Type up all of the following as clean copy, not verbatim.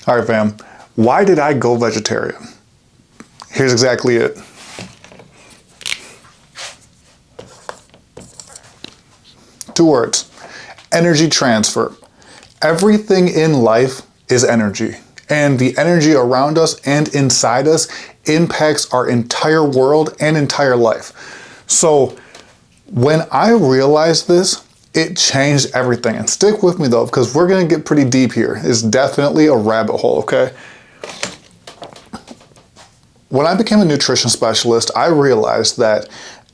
All right, fam. Why did I go vegetarian? Here's exactly it. Two words: energy transfer. Everything in life is energy, and the energy around us and inside us impacts our entire world and entire life. So when I realized this, it changed everything. And stick with me though, because we're gonna get pretty deep here. It's definitely a rabbit hole, okay? When I became a nutrition specialist, I realized that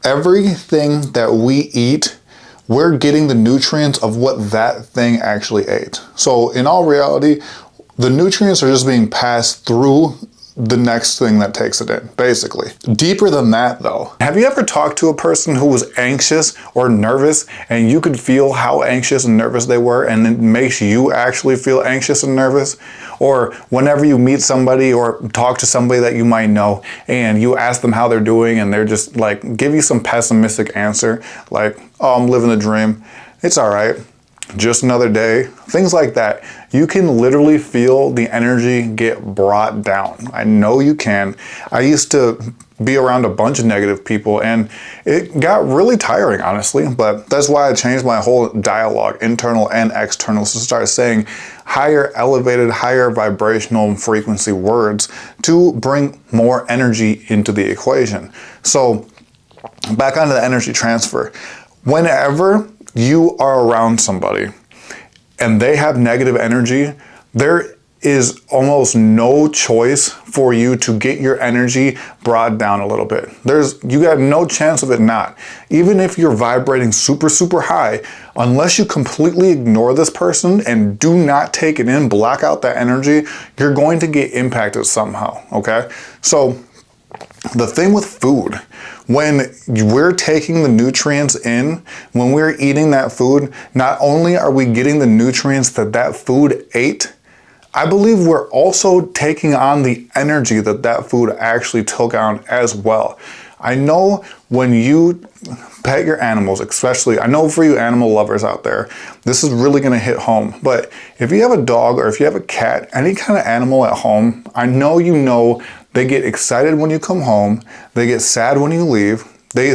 everything that we eat, we're getting the nutrients of what that thing actually ate. So in all reality, the nutrients are just being passed through the next thing that takes it in, basically. Deeper than that though, have you ever talked to a person who was anxious or nervous and you could feel how anxious and nervous they were, and it makes you actually feel anxious and nervous? Or whenever you meet somebody or talk to somebody that you might know and you ask them how they're doing and they're just like, give you some pessimistic answer, like, oh, I'm living the dream, it's all right, just another day, things like that. You can literally feel the energy get brought down. I know you can. I used to be around a bunch of negative people and it got really tiring, honestly, but that's why I changed my whole dialogue, internal and external, to start saying higher elevated, higher vibrational frequency words to bring more energy into the equation. So back onto the energy transfer. Whenever you are around somebody and they have negative energy, there is almost no choice for you to get your energy brought down a little bit. You got no chance of it not. Even if you're vibrating super, super high, unless you completely ignore this person and do not take it in, block out that energy, you're going to get impacted somehow, okay? So the thing with food, when we're taking the nutrients in, when we're eating that food, not only are we getting the nutrients that that food ate, I believe we're also taking on the energy that that food actually took on as well. I know when you pet your animals, especially, I know for you animal lovers out there, this is really gonna hit home. But if you have a dog or if you have a cat, any kind of animal at home, I know you know they get excited when you come home, they get sad when you leave,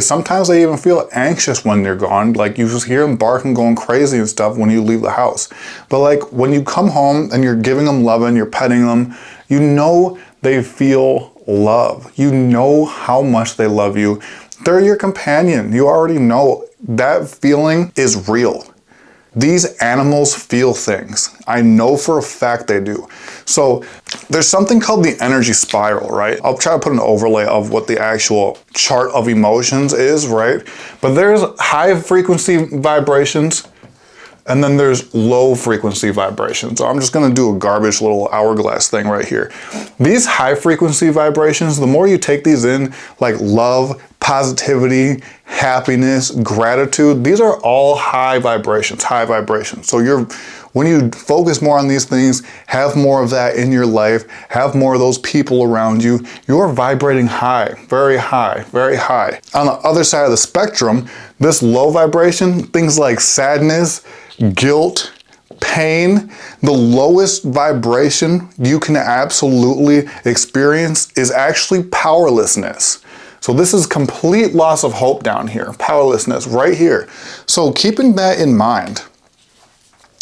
sometimes they even feel anxious when they're gone, like you just hear them barking, going crazy and stuff when you leave the house. But like when you come home and you're giving them love and you're petting them, you know they feel love. You know how much they love you. They're your companion. You already know that feeling is real. These animals feel things. I know for a fact they do. So there's something called the energy spiral, right? I'll try to put an overlay of what the actual chart of emotions is, right? But there's high frequency vibrations and then there's low frequency vibrations. So I'm just gonna do a garbage little hourglass thing right here. These high frequency vibrations, the more you take these in, like love, positivity, happiness, gratitude, these are all high vibrations, high vibrations. So when you focus more on these things, have more of that in your life, have more of those people around you, you're vibrating high, very high, very high. On the other side of the spectrum, this low vibration, things like sadness, guilt, pain, the lowest vibration you can absolutely experience is actually powerlessness. So this is complete loss of hope down here, powerlessness right here. So keeping that in mind,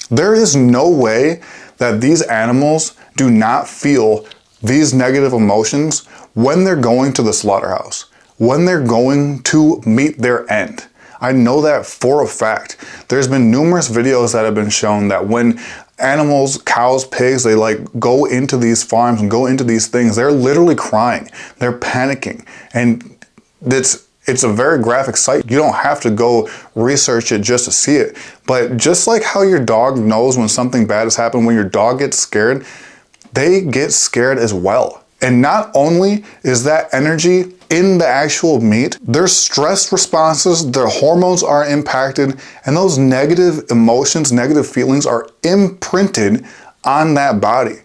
there is no way that these animals do not feel these negative emotions when they're going to the slaughterhouse, when they're going to meet their end. I know that for a fact. There's been numerous videos that have been shown that when animals, cows, pigs, they like go into these farms and go into these things, they're literally crying, they're panicking. And it's a very graphic sight. You don't have to go research it just to see it. But just like how your dog knows when something bad has happened, when your dog gets scared, they get scared as well. And not only is that energy in the actual meat, their stress responses, their hormones are impacted, and those negative emotions, negative feelings are imprinted on that body.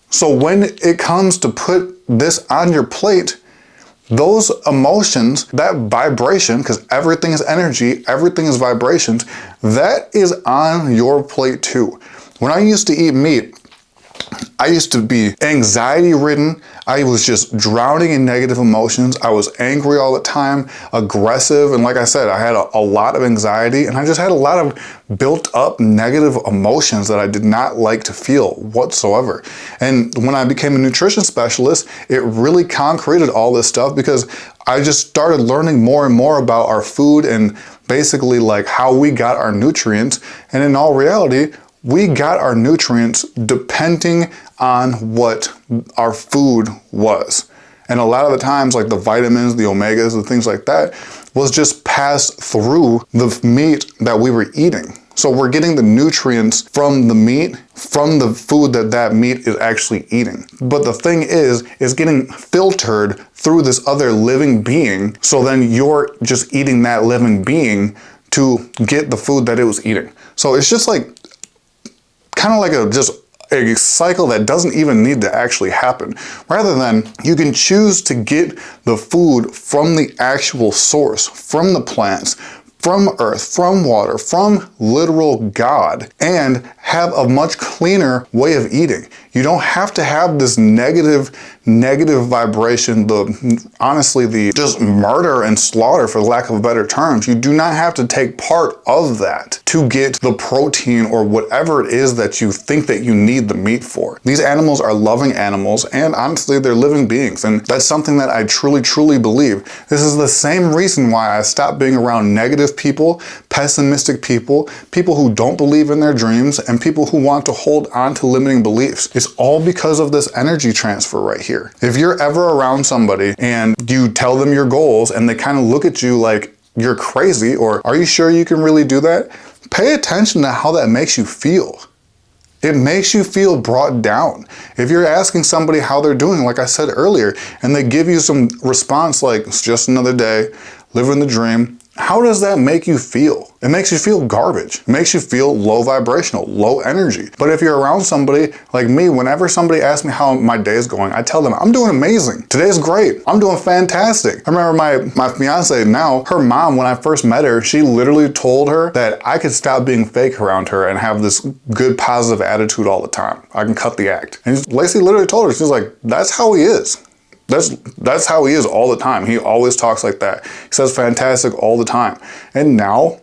So when it comes to put this on your plate, those emotions, that vibration, because everything is energy, everything is vibrations, that is on your plate too. When I used to eat meat, I used to be anxiety ridden. I was just drowning in negative emotions. I was angry all the time, aggressive. And like I said, I had a lot of anxiety, and I just had a lot of built up negative emotions that I did not like to feel whatsoever. And when I became a nutrition specialist, it really concreted all this stuff, because I just started learning more and more about our food and basically like how we got our nutrients. And in all reality, we got our nutrients depending on what our food was. And a lot of the times, like the vitamins, the omegas, the things like that, was just passed through the meat that we were eating. So we're getting the nutrients from the meat, from the food that meat is actually eating. But the thing is getting filtered through this other living being. So then you're just eating that living being to get the food that it was eating. So it's just like, kind of like a cycle that doesn't even need to actually happen. Rather than, you can choose to get the food from the actual source, from the plants, from earth, from water, from literal God, and have a much cleaner way of eating. You don't have to have this negative vibration, honestly, the just murder and slaughter, for lack of better terms. You do not have to take part of that to get the protein or whatever it is that you think that you need the meat for. These animals are loving animals, and honestly, they're living beings. And that's something that I truly believe. This is the same reason why I stopped being around negative people, pessimistic people, people who don't believe in their dreams, and people who want to hold on to limiting beliefs. It's all because of this energy transfer right here. If you're ever around somebody and you tell them your goals and they kind of look at you like you're crazy, or are you sure you can really do that? Pay attention to how that makes you feel. It makes you feel brought down. If you're asking somebody how they're doing, like I said earlier, and they give you some response like, it's just another day, living the dream, how does that make you feel? It makes you feel garbage. It makes you feel low vibrational, low energy. But if you're around somebody like me, whenever somebody asks me how my day is going, I tell them, I'm doing amazing. Today's great. I'm doing fantastic. I remember my fiance now, her mom, when I first met her, she literally told her that I could stop being fake around her and have this good, positive attitude all the time. I can cut the act. And Lacey literally told her, she's like, that's how he is. That's how he is all the time. He always talks like that. He says fantastic all the time. And now,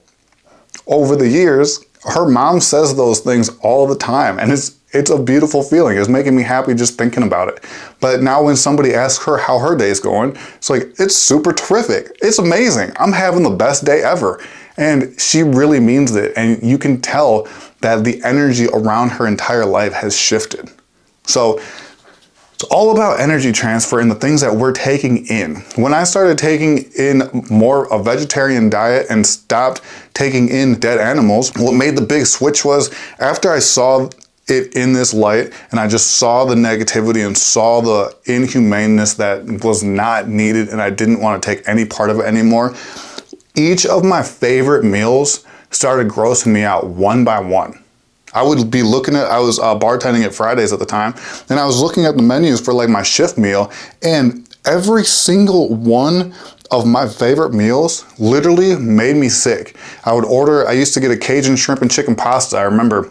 over the years, her mom says those things all the time. And it's a beautiful feeling. It's making me happy just thinking about it. But now when somebody asks her how her day's going, it's like, it's super terrific. It's amazing. I'm having the best day ever. And she really means it. And you can tell that the energy around her entire life has shifted. So it's all about energy transfer and the things that we're taking in. When I started taking in more a vegetarian diet and stopped taking in dead animals, what made the big switch was after I saw it in this light and I just saw the negativity and saw the inhumaneness that was not needed and I didn't want to take any part of it anymore, each of my favorite meals started grossing me out one by one. I would be looking at, I was bartending at Fridays at the time, and I was looking at the menus for like my shift meal, and every single one of my favorite meals literally made me sick. I used to get a Cajun shrimp and chicken pasta. I remember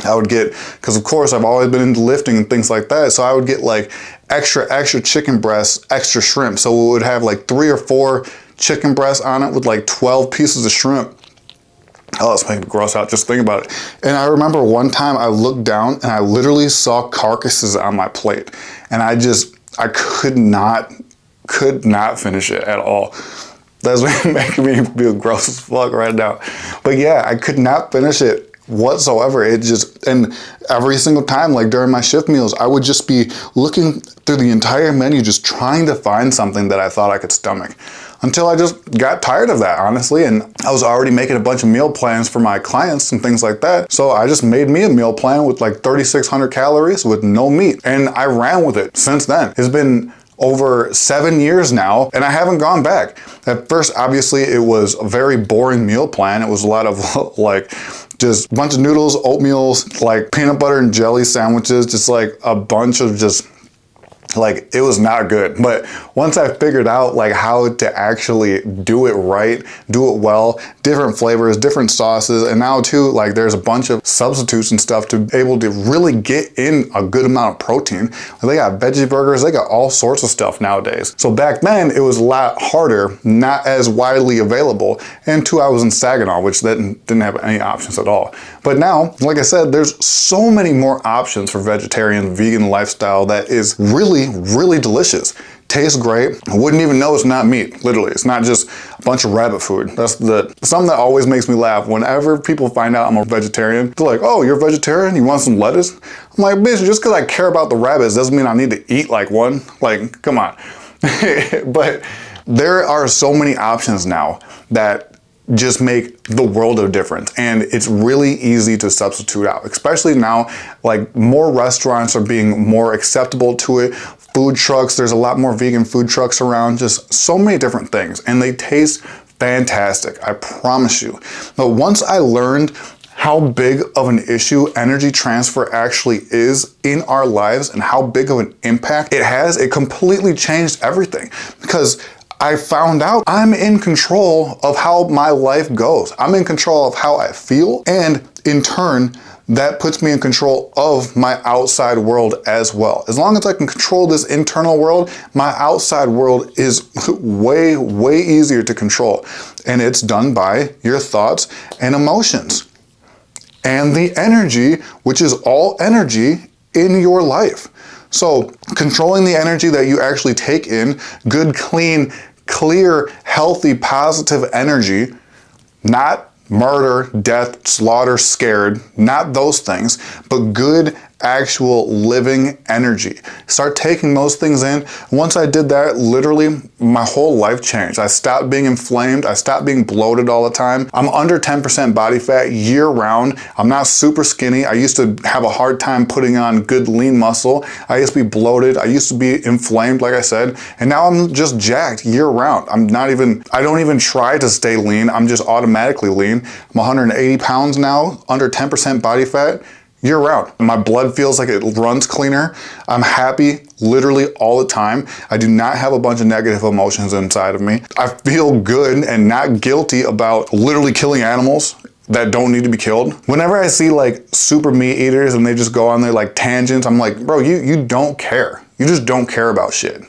I would get, because of course I've always been into lifting and things like that, so I would get like extra chicken breasts, extra shrimp. So it would have like 3 or 4 chicken breasts on it with like 12 pieces of shrimp. Oh, it's making me gross out just thinking about it. And I remember one time I looked down and I literally saw carcasses on my plate. And I could not finish it at all. That's making me feel gross as fuck right now. But yeah, I could not finish it whatsoever. And every single time, like during my shift meals, I would just be looking through the entire menu, just trying to find something that I thought I could stomach. Until I just got tired of that, honestly, and I was already making a bunch of meal plans for my clients and things like that. So I just made me a meal plan with like 3,600 calories with no meat, and I ran with it since then. It's been over 7 years now, and I haven't gone back. At first, obviously, it was a very boring meal plan. It was a lot of like just a bunch of noodles, oatmeal, like peanut butter and jelly sandwiches, just like a bunch of just Like, it was not good. But once I figured out like how to actually do it right, do it well, different flavors, different sauces, and now too, like there's a bunch of substitutes and stuff to be able to really get in a good amount of protein. They got veggie burgers, they got all sorts of stuff nowadays. So back then it was a lot harder, not as widely available. And two, I was in Saginaw, which then didn't have any options at all. But now, like I said, there's so many more options for vegetarian, vegan lifestyle that is really delicious. Tastes great. I wouldn't even know it's not meat, literally. It's not just a bunch of rabbit food. That's something that always makes me laugh. Whenever people find out I'm a vegetarian, they're like, oh, you're a vegetarian? You want some lettuce? I'm like, bitch, just because I care about the rabbits doesn't mean I need to eat like one. Like, come on. But there are so many options now that just make the world of difference, and it's really easy to substitute out, especially now. Like, more restaurants are being more acceptable to it. Food trucks, there's a lot more vegan food trucks around, just so many different things, and they taste fantastic, I promise you. But once I learned how big of an issue energy transfer actually is in our lives and how big of an impact it has, it completely changed everything, because I found out I'm in control of how my life goes. I'm in control of how I feel, and in turn, that puts me in control of my outside world as well. As long as I can control this internal world, my outside world is way easier to control. And it's done by your thoughts and emotions and the energy, which is all energy in your life. So controlling the energy that you actually take in, good, clean, clear, healthy, positive energy, not murder, death, slaughter, scared, not those things, but good, actual living energy. Start taking those things in. Once I did that, literally my whole life changed. I stopped being inflamed. I stopped being bloated all the time. I'm under 10% body fat year round. I'm not super skinny. I used to have a hard time putting on good lean muscle. I used to be bloated. I used to be inflamed, like I said, and now I'm just jacked year round. I don't even try to stay lean. I'm just automatically lean. I'm 180 pounds now, under 10% body fat. Year round. My blood feels like it runs cleaner. I'm happy literally all the time. I do not have a bunch of negative emotions inside of me. I feel good and not guilty about literally killing animals that don't need to be killed. Whenever I see like super meat eaters and they just go on their like tangents, I'm like, bro, you don't care. You just don't care about shit.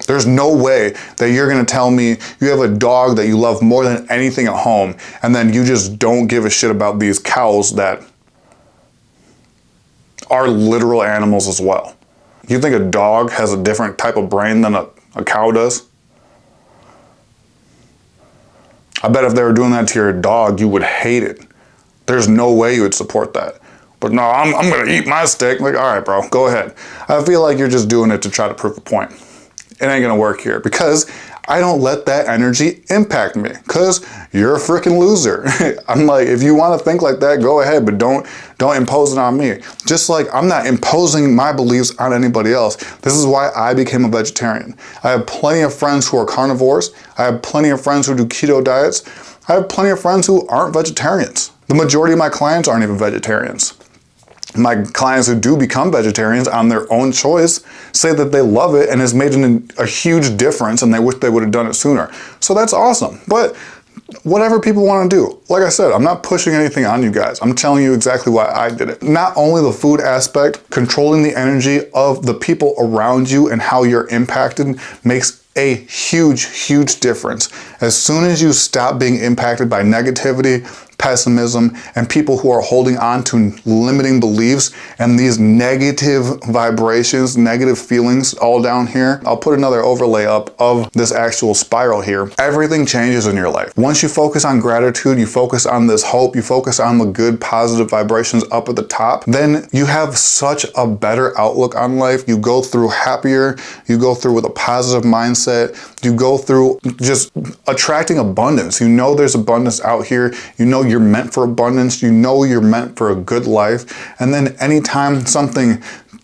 There's no way that you're gonna tell me you have a dog that you love more than anything at home, and then you just don't give a shit about these cows that are literal animals as well. You think a dog has a different type of brain than a cow does? I bet if they were doing that to your dog, you would hate it. There's no way you would support that. But no, I'm gonna eat my steak. Like, all right, bro, go ahead. I feel like you're just doing it to try to prove a point. It ain't gonna work here, because I don't let that energy impact me, because you're a freaking loser. I'm like, if you want to think like that, go ahead, but don't impose it on me. Just like I'm not imposing my beliefs on anybody else. This is why I became a vegetarian. I have plenty of friends who are carnivores. I have plenty of friends who do keto diets. I have plenty of friends who aren't vegetarians. The majority of my clients aren't even vegetarians. My clients who do become vegetarians on their own choice say that they love it and has made a huge difference, and they wish they would have done it sooner. So that's awesome. But whatever people want to do, like I said, I'm not pushing anything on you guys. I'm telling you exactly why I did it. Not only the food aspect, controlling the energy of the people around you and how you're impacted makes a huge difference. As soon as you stop being impacted by negativity, pessimism, and people who are holding on to limiting beliefs and these negative vibrations, negative feelings all down here. I'll put another overlay up of this actual spiral here. Everything changes in your life. Once you focus on gratitude, you focus on this hope, you focus on the good positive vibrations up at the top, then you have such a better outlook on life. You go through happier, you go through with a positive mindset, you go through just attracting abundance. You know there's abundance out here. You know you're meant for abundance. You know you're meant for a good life. And then anytime something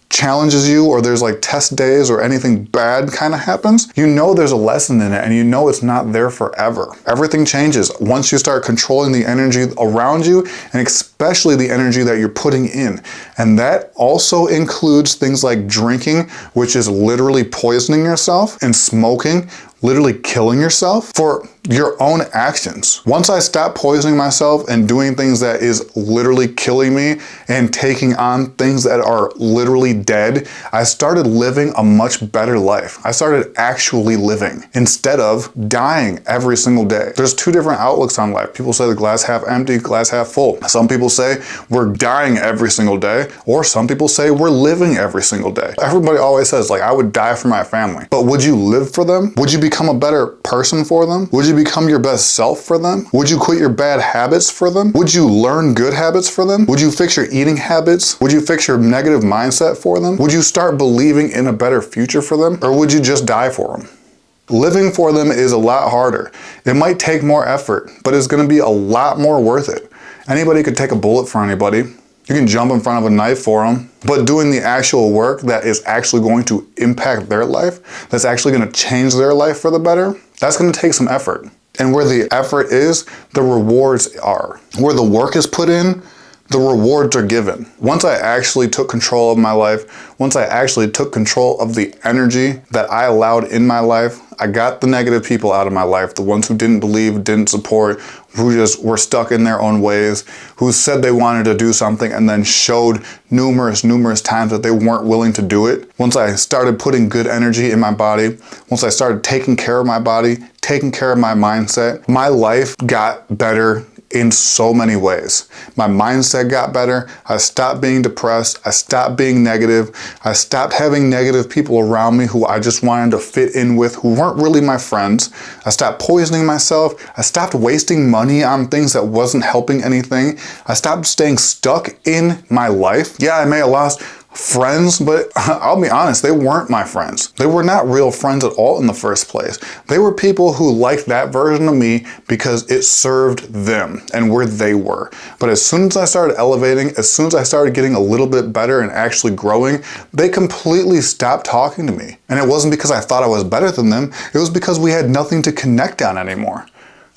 challenges you, or there's like test days or anything bad kind of happens, you know there's a lesson in it, and you know it's not there forever. Everything changes once you start controlling the energy around you, and especially the energy that you're putting in. And that also includes things like drinking, which is literally poisoning yourself, and smoking, literally killing yourself for your own actions. Once I stopped poisoning myself and doing things that is literally killing me and taking on things that are literally dead, I started living a much better life. I started actually living instead of dying every single day. There's two different outlooks on life. People say the glass half empty, glass half full. Some people say we're dying every single day, or some people say we're living every single day. Everybody always says, like, I would die for my family. But would you live for them? Would you become a better person for them? Would you become your best self for them? Would you quit your bad habits for them? Would you learn good habits for them? Would you fix your eating habits? Would you fix your negative mindset for them? Would you start believing in a better future for them? Or would you just die for them? Living for them is a lot harder. It might take more effort, but it's going to be a lot more worth it. Anybody could take a bullet for anybody. You can jump in front of a knife for them, but doing the actual work that is actually going to impact their life, that's actually going to change their life for the better, that's going to take some effort. And where the effort is, the rewards are. Where the work is put in, the rewards are given. Once I actually took control of my life, once I actually took control of the energy that I allowed in my life, I got the negative people out of my life, the ones who didn't believe, didn't support, who just were stuck in their own ways, who said they wanted to do something and then showed numerous times that they weren't willing to do it. Once I started putting good energy in my body, once I started taking care of my body, taking care of my mindset, my life got better in so many ways. My mindset got better. I stopped being depressed. I stopped being negative. I stopped having negative people around me who I just wanted to fit in with, who weren't really my friends. I stopped poisoning myself. I stopped wasting money on things that wasn't helping anything. I stopped staying stuck in my life. Yeah, I may have lost friends, but I'll be honest, they weren't my friends. They were not real friends at all in the first place. They were people who liked that version of me because it served them and where they were. But as soon as I started elevating, as soon as I started getting a little bit better and actually growing, they completely stopped talking to me. And it wasn't because I thought I was better than them. It was because we had nothing to connect on anymore.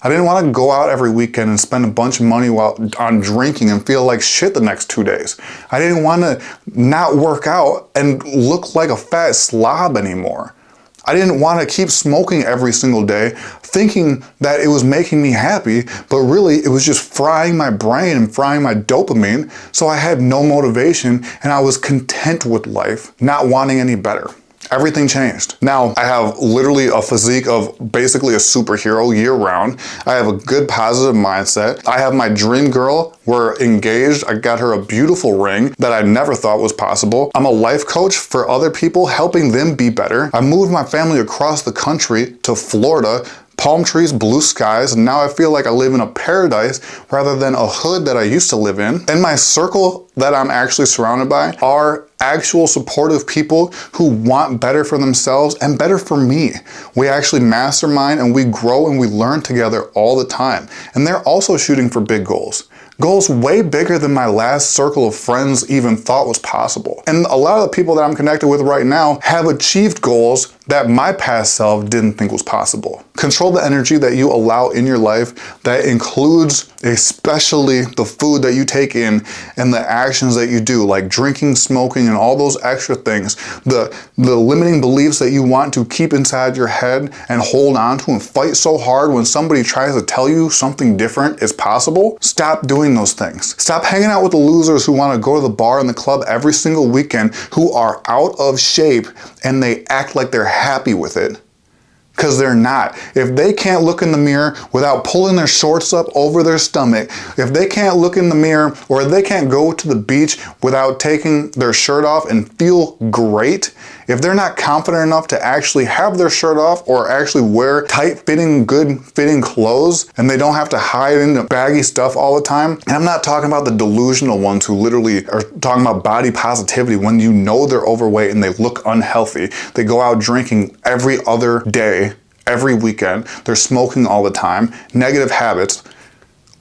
I didn't want to go out every weekend and spend a bunch of money on drinking and feel like shit the next 2 days. I didn't want to not work out and look like a fat slob anymore. I didn't want to keep smoking every single day, thinking that it was making me happy, but really it was just frying my brain and frying my dopamine, so I had no motivation and I was content with life, not wanting any better. Everything changed. Now, I have literally a physique of basically a superhero year round. I have a good positive mindset. I have my dream girl. We're engaged. I got her a beautiful ring that I never thought was possible. I'm a life coach for other people, helping them be better. I moved my family across the country to Florida, palm trees, blue skies, and now I feel like I live in a paradise rather than a hood that I used to live in. And my circle that I'm actually surrounded by are actual supportive people who want better for themselves and better for me. We actually mastermind and we grow and we learn together all the time. And they're also shooting for big goals. Goals way bigger than my last circle of friends even thought was possible. And a lot of the people that I'm connected with right now have achieved goals that my past self didn't think was possible. Control the energy that you allow in your life. That includes especially the food that you take in and the actions that you do, like drinking, smoking, and all those extra things. The limiting beliefs that you want to keep inside your head and hold on to and fight so hard when somebody tries to tell you something different is possible. Stop doing those things. Stop hanging out with the losers who want to go to the bar and the club every single weekend, who are out of shape and they act like they're happy with it. Because they're not. If they can't look in the mirror without pulling their shorts up over their stomach, if they can't look in the mirror or they can't go to the beach without taking their shirt off and feel great, if they're not confident enough to actually have their shirt off or actually wear tight-fitting, good-fitting clothes, and they don't have to hide in the baggy stuff all the time, and I'm not talking about the delusional ones who literally are talking about body positivity when you know they're overweight and they look unhealthy. They go out drinking every other day, every weekend. They're smoking all the time, negative habits.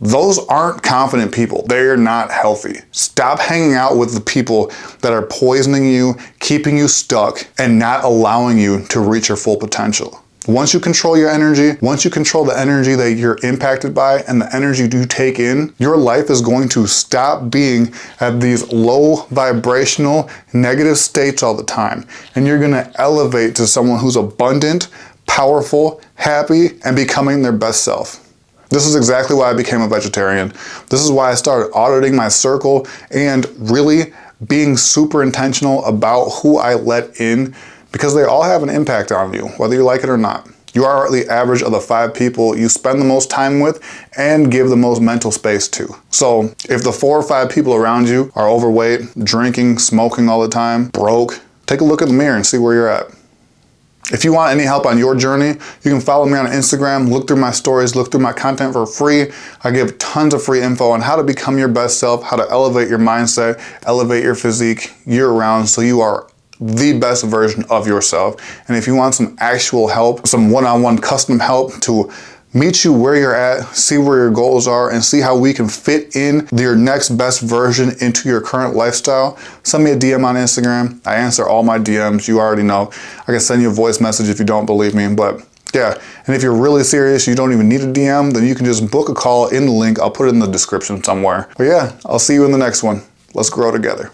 Those aren't confident people. They're not healthy. Stop hanging out with the people that are poisoning you, keeping you stuck, and not allowing you to reach your full potential. Once you control your energy, once you control the energy that you're impacted by and the energy you take in, your life is going to stop being at these low vibrational negative states all the time. And you're going to elevate to someone who's abundant, powerful, happy, and becoming their best self. This is exactly why I became a vegetarian. This is why I started auditing my circle and really being super intentional about who I let in, because they all have an impact on you, whether you like it or not. You are the average of the 5 people you spend the most time with and give the most mental space to. So if the 4 or 5 people around you are overweight, drinking, smoking all the time, broke, take a look in the mirror and see where you're at. If you want any help on your journey, you can follow me on Instagram, look through my stories, look through my content for free. I give tons of free info on how to become your best self, how to elevate your mindset, elevate your physique year-round so you are the best version of yourself. And if you want some actual help, some one-on-one custom help to meet you where you're at, see where your goals are, and see how we can fit in your next best version into your current lifestyle, send me a DM on Instagram. I answer all my DMs. You already know. I can send you a voice message if you don't believe me, but yeah. And if you're really serious, you don't even need a DM, then you can just book a call in the link. I'll put it in the description somewhere. But yeah, I'll see you in the next one. Let's grow together.